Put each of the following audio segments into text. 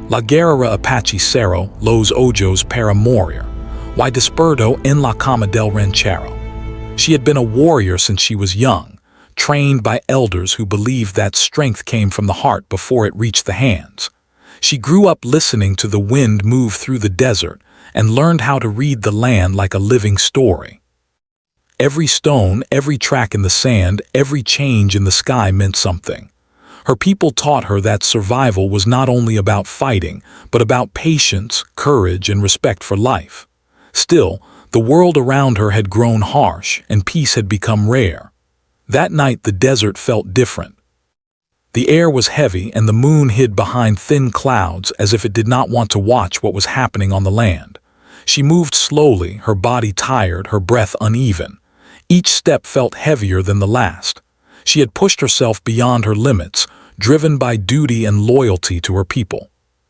La guerra Apache Cerro, los ojos para morir, y despertó en la cama del ranchero. She had been a warrior since she was young, trained by elders who believed that strength came from the heart before it reached the hands. She grew up listening to the wind move through the desert and learned how to read the land like a living story. Every stone, every track in the sand, every change in the sky meant something. Her people taught her that survival was not only about fighting, but about patience, courage, and respect for life. Still, the world around her had grown harsh, and peace had become rare. That night the desert felt different. The air was heavy, and the moon hid behind thin clouds as if it did not want to watch what was happening on the land. She moved slowly, her body tired, her breath uneven. Each step felt heavier than the last. She had pushed herself beyond her limits, driven by duty and loyalty to her people.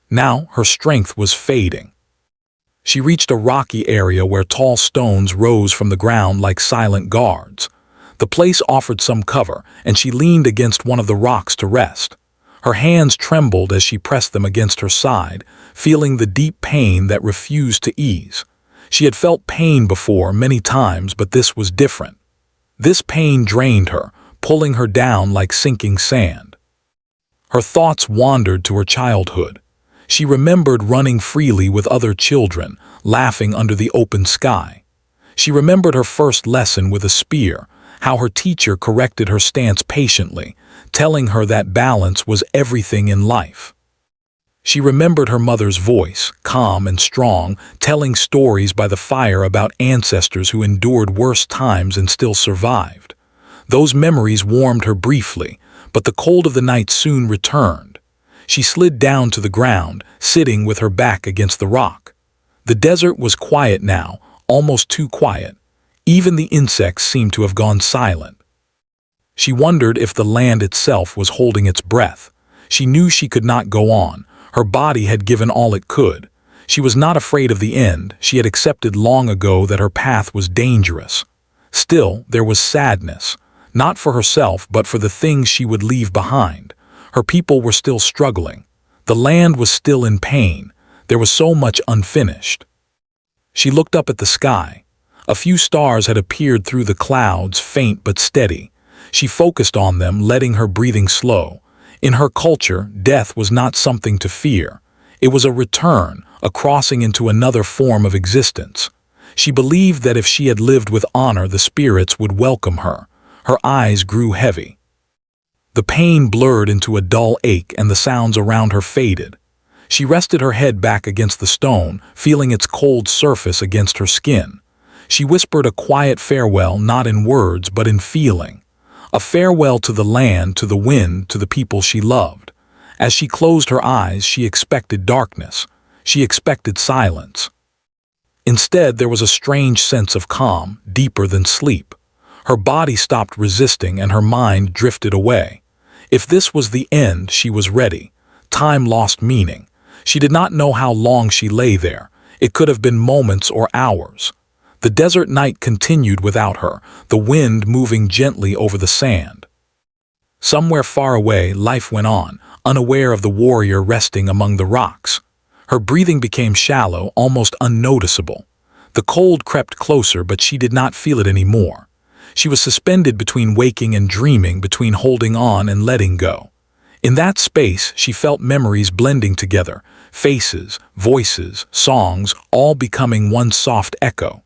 Now her strength was fading. She reached a rocky area where tall stones rose from the ground like silent guards. The place offered some cover, and she leaned against one of the rocks to rest. Her hands trembled as she pressed them against her side, feeling the deep pain that refused to ease. She had felt pain before many times, but this was different. This pain drained her, pulling her down like sinking sand. Her thoughts wandered to her childhood. She remembered running freely with other children, laughing under the open sky. She remembered her first lesson with a spear, how her teacher corrected her stance patiently, telling her that balance was everything in life. She remembered her mother's voice, calm and strong, telling stories by the fire about ancestors who endured worse times and still survived. Those memories warmed her briefly, but the cold of the night soon returned. She slid down to the ground, sitting with her back against the rock. The desert was quiet now, almost too quiet. Even the insects seemed to have gone silent. She wondered if the land itself was holding its breath. She knew she could not go on. Her body had given all it could. She was not afraid of the end. She had accepted long ago that her path was dangerous. Still, there was sadness, not for herself, but for the things she would leave behind. Her people were still struggling. The land was still in pain. There was so much unfinished. She looked up at the sky. A few stars had appeared through the clouds, faint but steady. She focused on them, letting her breathing slow. In her culture, death was not something to fear. It was a return, a crossing into another form of existence. She believed that if she had lived with honor, the spirits would welcome her. Her eyes grew heavy. The pain blurred into a dull ache, and the sounds around her faded. She rested her head back against the stone, feeling its cold surface against her skin. She whispered a quiet farewell, not in words, but in feeling. A farewell to the land, to the wind, to the people she loved. As she closed her eyes, she expected darkness. She expected silence. Instead, there was a strange sense of calm, deeper than sleep. Her body stopped resisting, and her mind drifted away. If this was the end, she was ready. Time lost meaning. She did not know how long she lay there. It could have been moments or hours. The desert night continued without her, the wind moving gently over the sand. Somewhere far away, life went on, unaware of the warrior resting among the rocks. Her breathing became shallow, almost unnoticeable. The cold crept closer, but she did not feel it anymore. She was suspended between waking and dreaming, between holding on and letting go. In that space, she felt memories blending together, faces, voices, songs, all becoming one soft echo.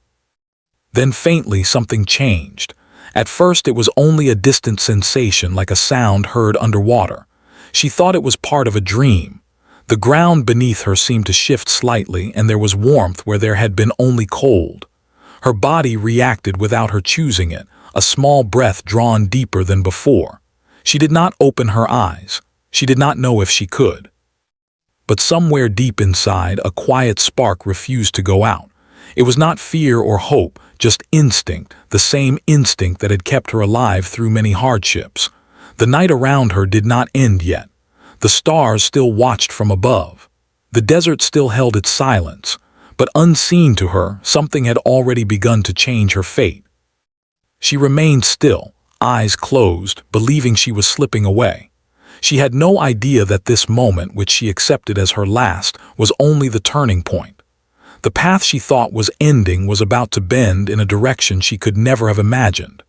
Then faintly something changed. At first it was only a distant sensation, like a sound heard underwater. She thought it was part of a dream. The ground beneath her seemed to shift slightly, and there was warmth where there had been only cold. Her body reacted without her choosing it, a small breath drawn deeper than before. She did not open her eyes. She did not know if she could. But somewhere deep inside, a quiet spark refused to go out. It was not fear or hope, just instinct, the same instinct that had kept her alive through many hardships. The night around her did not end yet. The stars still watched from above. The desert still held its silence. But unseen to her, something had already begun to change her fate. She remained still, eyes closed, believing she was slipping away. She had no idea that this moment, which she accepted as her last, was only the turning point. The path she thought was ending was about to bend in a direction she could never have imagined.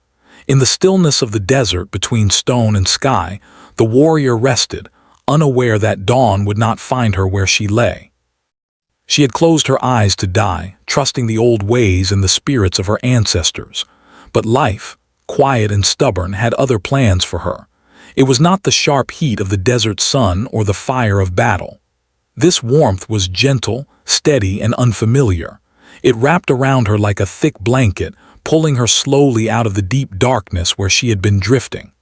In the stillness of the desert between stone and sky, the warrior rested, unaware that dawn would not find her where she lay. She had closed her eyes to die, trusting the old ways and the spirits of her ancestors. But life, quiet and stubborn, had other plans for her. It was not the sharp heat of the desert sun or the fire of battle. This warmth was gentle, steady, and unfamiliar. It wrapped around her like a thick blanket, pulling her slowly out of the deep darkness where she had been drifting.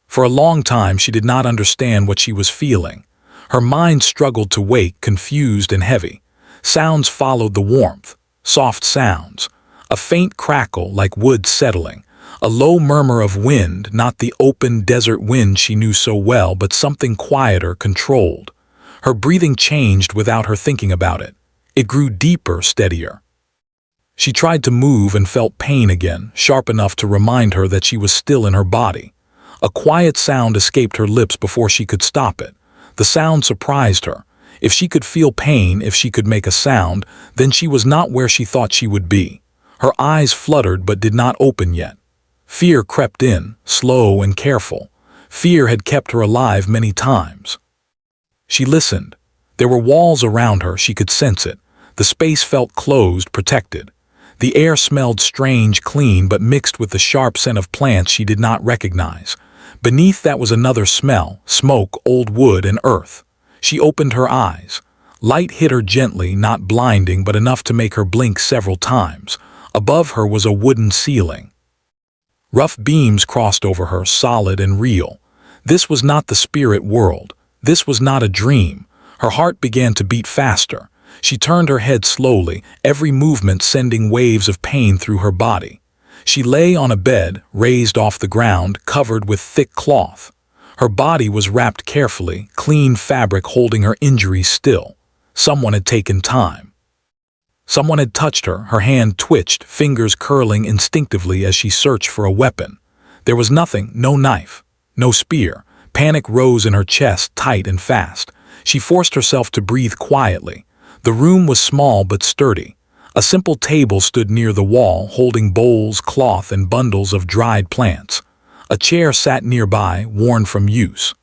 For a long time she did not understand what she was feeling. Her mind struggled to wake, confused and heavy. Sounds followed the warmth, soft sounds, a faint crackle like wood settling, a low murmur of wind, not the open desert wind she knew so well, but something quieter, controlled. Her breathing changed without her thinking about it. It grew deeper, steadier. She tried to move and felt pain again, sharp enough to remind her that she was still in her body. A quiet sound escaped her lips before she could stop it. The sound surprised her. If she could feel pain, if she could make a sound, then she was not where she thought she would be. Her eyes fluttered but did not open yet. Fear crept in, slow and careful. Fear had kept her alive many times. She listened. There were walls around her, she could sense it. The space felt closed, protected. The air smelled strange, clean, but mixed with the sharp scent of plants she did not recognize. Beneath that was another smell, smoke, old wood, and earth. She opened her eyes. Light hit her gently, not blinding, but enough to make her blink several times. Above her was a wooden ceiling. Rough beams crossed over her, solid and real. This was not the spirit world. This was not a dream. Her heart began to beat faster. She turned her head slowly, every movement sending waves of pain through her body. She lay on a bed, raised off the ground, covered with thick cloth. Her body was wrapped carefully, clean fabric holding her injuries still. Someone had taken time. Someone had touched her, her hand twitched, fingers curling instinctively as she searched for a weapon. There was nothing, no knife, no spear. Panic rose in her chest, tight and fast. She forced herself to breathe quietly. The room was small but sturdy. A simple table stood near the wall, holding bowls, cloth, and bundles of dried plants. A chair sat nearby, worn from use.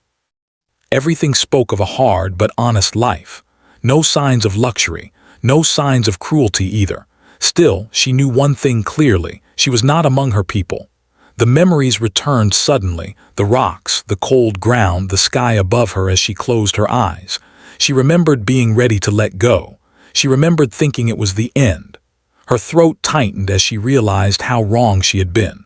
Everything spoke of a hard but honest life. No signs of luxury, no signs of cruelty either. Still, she knew one thing clearly: she was not among her people. The memories returned suddenly, the rocks, the cold ground, the sky above her as she closed her eyes. She remembered being ready to let go. She remembered thinking it was the end. Her throat tightened as she realized how wrong she had been.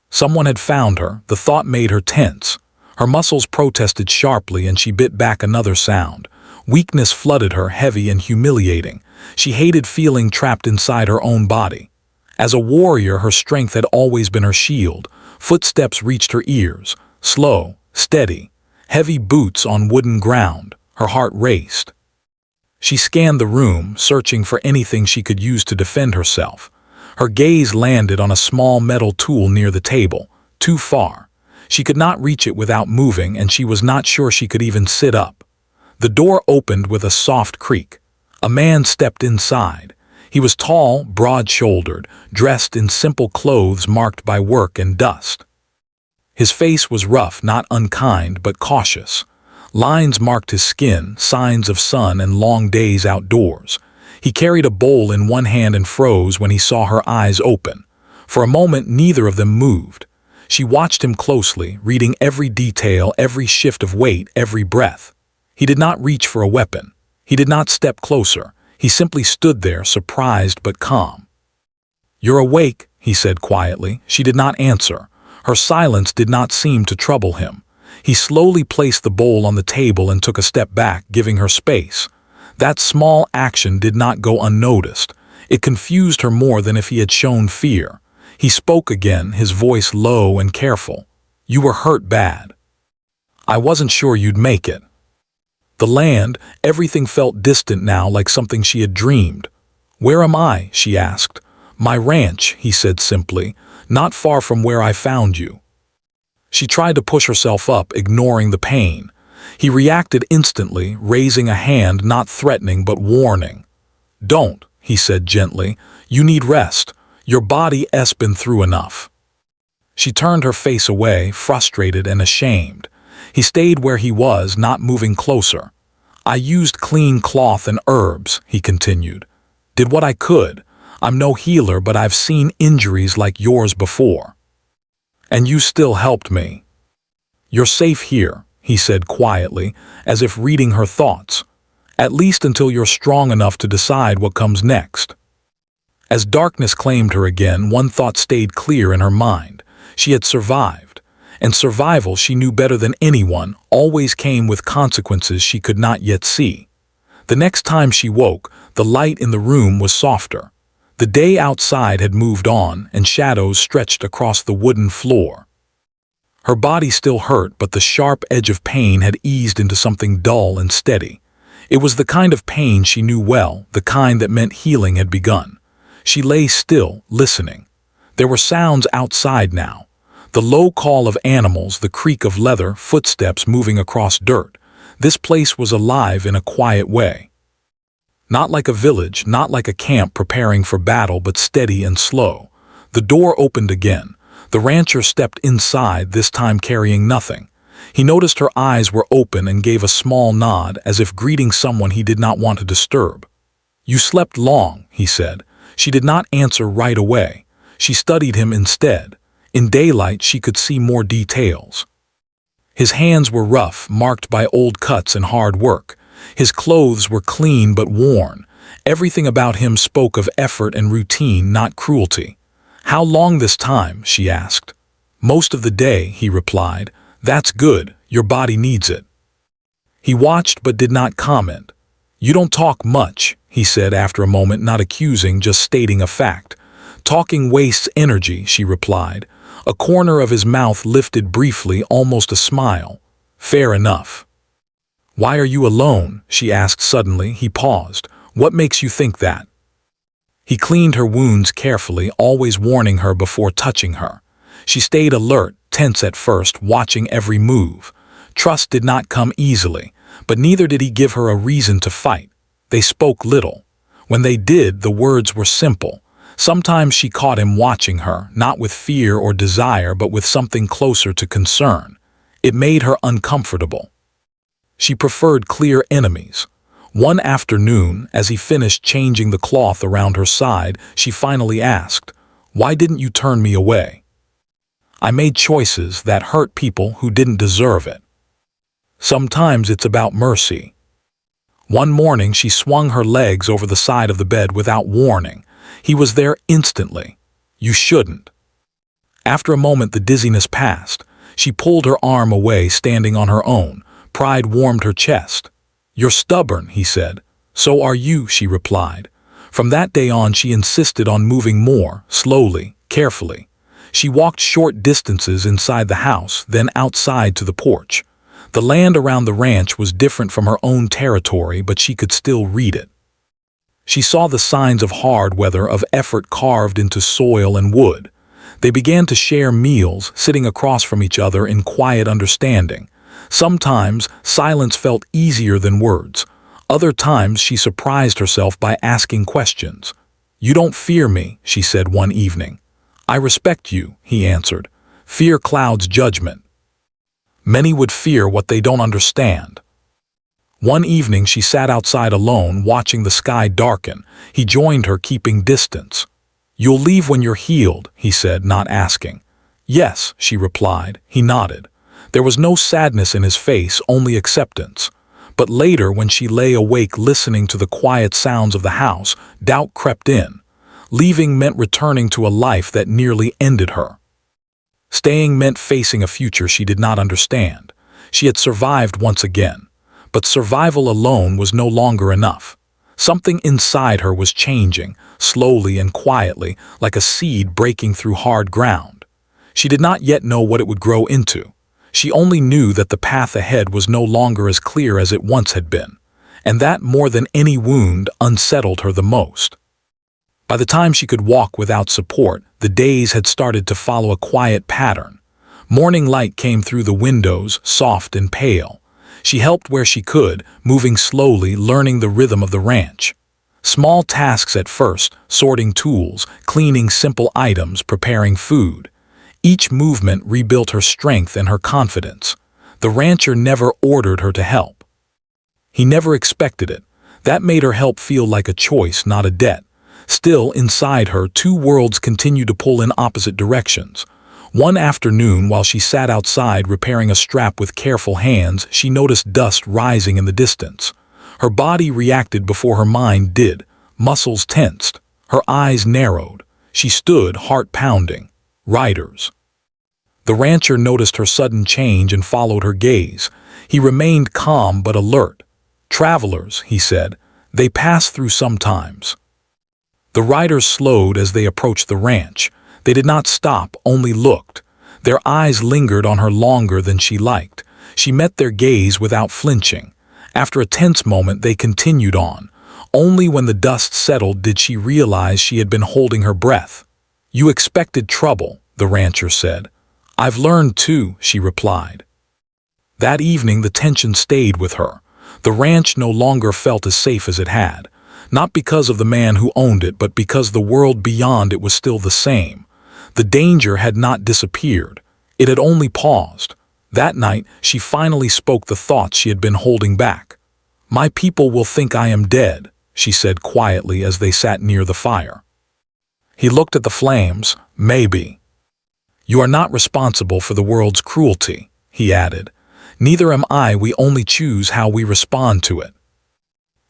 Someone had found her. The thought made her tense. Her muscles protested sharply and she bit back another sound. Weakness flooded her, heavy and humiliating. She hated feeling trapped inside her own body. As a warrior, her strength had always been her shield. Footsteps reached her ears, slow, steady, heavy boots on wooden ground. Her heart raced. She scanned the room, searching for anything she could use to defend herself. Her gaze landed on a small metal tool near the table, too far. She could not reach it without moving, and she was not sure she could even sit up. The door opened with a soft creak. A man stepped inside. He was tall, broad-shouldered, dressed in simple clothes marked by work and dust. His face was rough, not unkind, but cautious. Lines marked his skin, signs of sun and long days outdoors. He carried a bowl in one hand and froze when he saw her eyes open. For a moment, neither of them moved. She watched him closely, reading every detail, every shift of weight, every breath. He did not reach for a weapon. He did not step closer. He simply stood there, surprised but calm. "You're awake," he said quietly. She did not answer. Her silence did not seem to trouble him. He slowly placed the bowl on the table and took a step back, giving her space. That small action did not go unnoticed. It confused her more than if he had shown fear. He spoke again, his voice low and careful. "You were hurt bad. I wasn't sure you'd make it." The land, everything felt distant now, like something she had dreamed. "Where am I?" she asked. "My ranch," he said simply, "not far from where I found you." She tried to push herself up, ignoring the pain. He reacted instantly, raising a hand, not threatening but warning. "Don't," he said gently. "You need rest. Your body's been through enough." She turned her face away, frustrated and ashamed. He stayed where he was, not moving closer. "I used clean cloth and herbs," he continued. "Did what I could. I'm no healer, but I've seen injuries like yours before. And you still helped me." "You're safe here," he said quietly, as if reading her thoughts. "At least until you're strong enough to decide what comes next." As darkness claimed her again, one thought stayed clear in her mind. She had survived, and survival, she knew better than anyone, always came with consequences she could not yet see. The next time she woke, the light in the room was softer. The day outside had moved on, and shadows stretched across the wooden floor. Her body still hurt, but the sharp edge of pain had eased into something dull and steady. It was the kind of pain she knew well, the kind that meant healing had begun. She lay still, listening. There were sounds outside now. The low call of animals, the creak of leather, footsteps moving across dirt. This place was alive in a quiet way. Not like a village, not like a camp preparing for battle, but steady and slow. The door opened again. The rancher stepped inside, this time carrying nothing. He noticed her eyes were open and gave a small nod, as if greeting someone he did not want to disturb. "You slept long," he said. She did not answer right away. She studied him instead. In daylight, she could see more details. His hands were rough, marked by old cuts and hard work. His clothes were clean but worn. Everything about him spoke of effort and routine, not cruelty. "How long this time?" she asked. "Most of the day," he replied. "That's good. Your body needs it." He watched but did not comment. "You don't talk much," he said after a moment, not accusing, just stating a fact. "Talking wastes energy," she replied. A corner of his mouth lifted briefly, almost a smile. "Fair enough." "Why are you alone?" she asked suddenly. He paused. "What makes you think that?" He cleaned her wounds carefully, always warning her before touching her. She stayed alert, tense at first, watching every move. Trust did not come easily, but neither did he give her a reason to fight. They spoke little. When they did, the words were simple. Sometimes she caught him watching her, not with fear or desire, but with something closer to concern. It made her uncomfortable. She preferred clear enemies. One afternoon, as he finished changing the cloth around her side, she finally asked, "Why didn't you turn me away?" "I made choices that hurt people who didn't deserve it. Sometimes it's about mercy." One morning, she swung her legs over the side of the bed without warning. He was there instantly. "You shouldn't." After a moment, the dizziness passed. She pulled her arm away, standing on her own. Pride warmed her chest. "You're stubborn," he said. "So are you," she replied. From that day on, she insisted on moving more, slowly, carefully. She walked short distances inside the house, then outside to the porch. The land around the ranch was different from her own territory, but she could still read it. She saw the signs of hard weather, of effort carved into soil and wood. They began to share meals, sitting across from each other in quiet understanding. Sometimes silence felt easier than words. Other times she surprised herself by asking questions. "You don't fear me," she said one evening. "I respect you," he answered. "Fear clouds judgment. Many would fear what they don't understand." One evening she sat outside alone, watching the sky darken. He joined her, keeping distance. "You'll leave when you're healed," he said, not asking. "Yes," she replied. He nodded. There was no sadness in his face, only acceptance. But later, when she lay awake listening to the quiet sounds of the house, doubt crept in. Leaving meant returning to a life that nearly ended her. Staying meant facing a future she did not understand. She had survived once again. But survival alone was no longer enough. Something inside her was changing, slowly and quietly, like a seed breaking through hard ground. She did not yet know what it would grow into. She only knew that the path ahead was no longer as clear as it once had been, and that, more than any wound, unsettled her the most. By the time she could walk without support, the days had started to follow a quiet pattern. Morning light came through the windows, soft and pale. She helped where she could, moving slowly, learning the rhythm of the ranch. Small tasks at first, sorting tools, cleaning simple items, preparing food. Each movement rebuilt her strength and her confidence. The rancher never ordered her to help. He never expected it. That made her help feel like a choice, not a debt. Still, inside her, two worlds continued to pull in opposite directions. One afternoon, while she sat outside repairing a strap with careful hands, she noticed dust rising in the distance. Her body reacted before her mind did. Muscles tensed. Her eyes narrowed. She stood, heart pounding. Riders. The rancher noticed her sudden change and followed her gaze. He remained calm but alert. "Travelers," he said. "They pass through sometimes." The riders slowed as they approached the ranch. They did not stop, only looked. Their eyes lingered on her longer than she liked. She met their gaze without flinching. After a tense moment, they continued on. Only when the dust settled did she realize she had been holding her breath. "You expected trouble," the rancher said. "I've learned too," she replied. That evening the tension stayed with her. The ranch no longer felt as safe as it had. Not because of the man who owned it, but because the world beyond it was still the same. The danger had not disappeared. It had only paused. That night, she finally spoke the thoughts she had been holding back. "My people will think I am dead," she said quietly as they sat near the fire. He looked at the flames. "Maybe. You are not responsible for the world's cruelty," he added. "Neither am I. We only choose how we respond to it."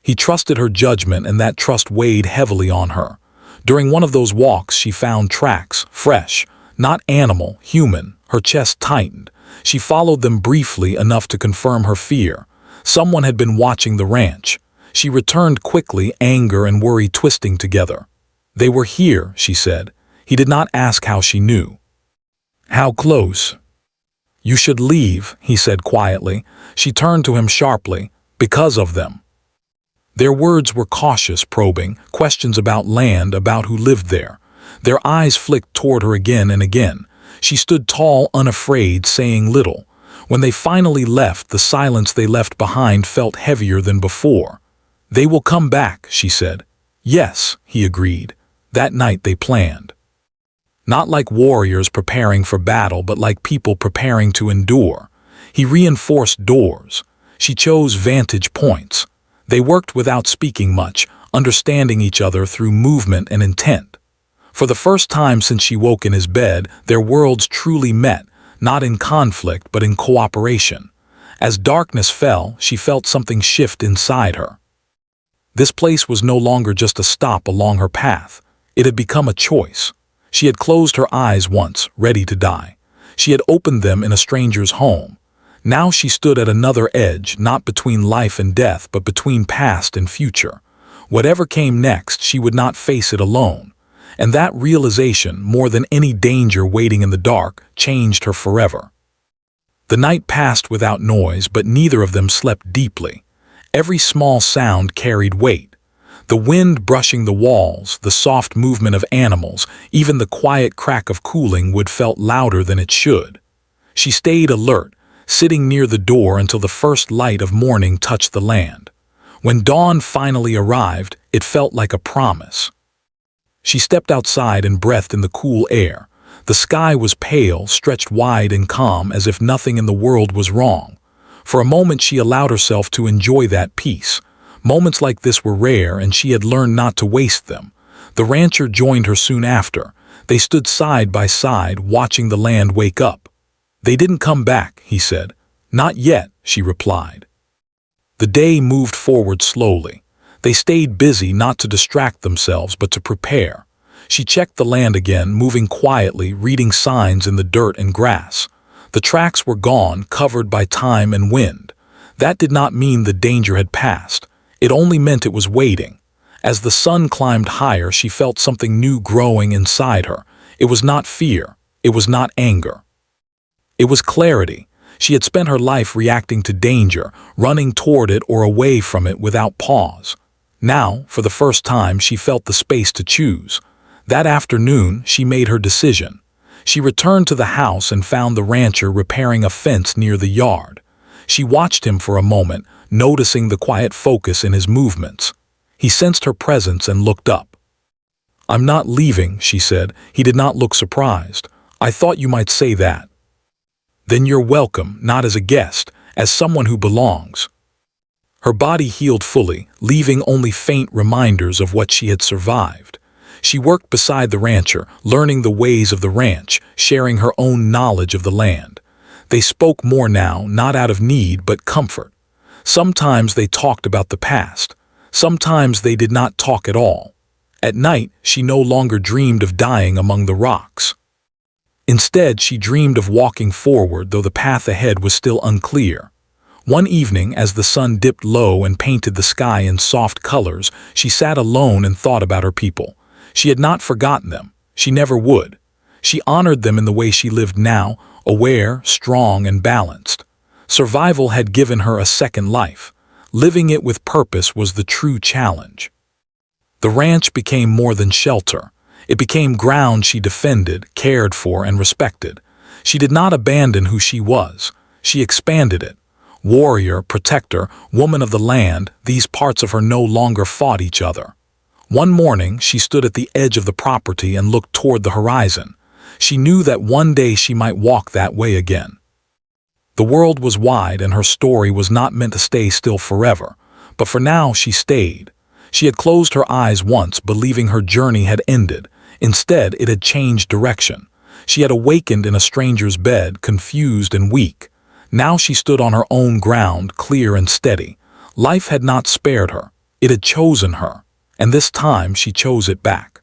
He trusted her judgment, and that trust weighed heavily on her. During one of those walks, she found tracks, fresh, not animal, human. Her chest tightened. She followed them briefly, enough to confirm her fear. Someone had been watching the ranch. She returned quickly, anger and worry twisting together. "They were here," she said. He did not ask how she knew. "How close?" "You should leave," he said quietly. She turned to him sharply. "Because of them." Their words were cautious, probing, questions about land, about who lived there. Their eyes flicked toward her again and again. She stood tall, unafraid, saying little. When they finally left, the silence they left behind felt heavier than before. "They will come back," she said. "Yes," he agreed. That night they planned. Not like warriors preparing for battle, but like people preparing to endure. He reinforced doors. She chose vantage points. They worked without speaking much, understanding each other through movement and intent. For the first time since she woke in his bed, their worlds truly met, not in conflict but in cooperation. As darkness fell, she felt something shift inside her. This place was no longer just a stop along her path. It had become a choice. She had closed her eyes once, ready to die. She had opened them in a stranger's home. Now she stood at another edge, not between life and death, but between past and future. Whatever came next, she would not face it alone. And that realization, more than any danger waiting in the dark, changed her forever. The night passed without noise, but neither of them slept deeply. Every small sound carried weight. The wind brushing the walls, the soft movement of animals, even the quiet crack of cooling wood felt louder than it should. She stayed alert, sitting near the door until the first light of morning touched the land. When dawn finally arrived, it felt like a promise. She stepped outside and breathed in the cool air. The sky was pale, stretched wide and calm, as if nothing in the world was wrong. For a moment she allowed herself to enjoy that peace. Moments like this were rare, and she had learned not to waste them. The rancher joined her soon after. They stood side by side, watching the land wake up. "They didn't come back," he said. "Not yet," she replied. The day moved forward slowly. They stayed busy, not to distract themselves, but to prepare. She checked the land again, moving quietly, reading signs in the dirt and grass. The tracks were gone, covered by time and wind. That did not mean the danger had passed. It only meant it was waiting. As the sun climbed higher, she felt something new growing inside her. It was not fear. It was not anger. It was clarity. She had spent her life reacting to danger, running toward it or away from it without pause. Now, for the first time, she felt the space to choose. That afternoon, she made her decision. She returned to the house and found the rancher repairing a fence near the yard. She watched him for a moment, noticing the quiet focus in his movements. He sensed her presence and looked up. "I'm not leaving," she said. He did not look surprised. "I thought you might say that." "Then you're welcome, not as a guest, as someone who belongs." Her body healed fully, leaving only faint reminders of what she had survived. She worked beside the rancher, learning the ways of the ranch, sharing her own knowledge of the land. They spoke more now, not out of need but comfort. Sometimes they talked about the past. Sometimes they did not talk at all. At night, she no longer dreamed of dying among the rocks. Instead, she dreamed of walking forward, though the path ahead was still unclear. One evening, as the sun dipped low and painted the sky in soft colors, she sat alone and thought about her people. She had not forgotten them. She never would. She honored them in the way she lived now, aware, strong, and balanced. Survival had given her a second life. Living it with purpose was the true challenge. The ranch became more than shelter. It became ground she defended, cared for, and respected. She did not abandon who she was. She expanded it. Warrior, protector, woman of the land, these parts of her no longer fought each other. One morning, she stood at the edge of the property and looked toward the horizon. She knew that one day she might walk that way again. The world was wide and her story was not meant to stay still forever, but for now she stayed. She had closed her eyes once, believing her journey had ended. Instead, it had changed direction. She had awakened in a stranger's bed, confused and weak. Now she stood on her own ground, clear and steady. Life had not spared her. It had chosen her. And this time she chose it back.